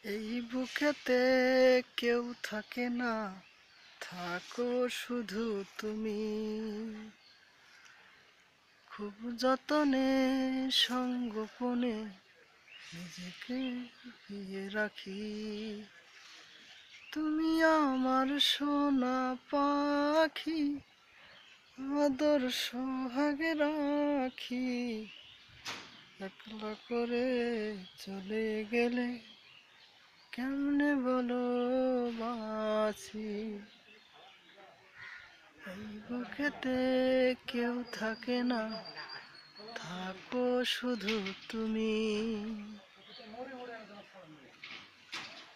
এই বুকেতে কেউ থাকে না, থাকো শুধু তুমি। খুব যতনে সঙ্গোপনে নিজেকে দিয়ে রাখি। তুমি আমার সোনা পাখি, আদর সোহাগে রাখি। একলা করে চলে গেলে কেমনে বলো বাঁচি। এই বুকেতে কেউ থাকে না, থাকো শুধু তুমি।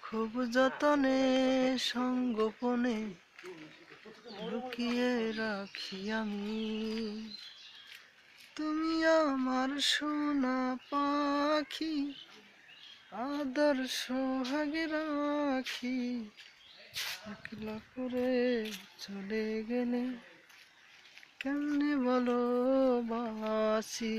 খুব যতনে সঙ্গোপনে লুকিয়ে রাখি আমি। তুমি আমার সোনা পাখি, আদর সোহাগে রাখি। একলা করে চলে গেলে কেমনে বলো বাঁচি।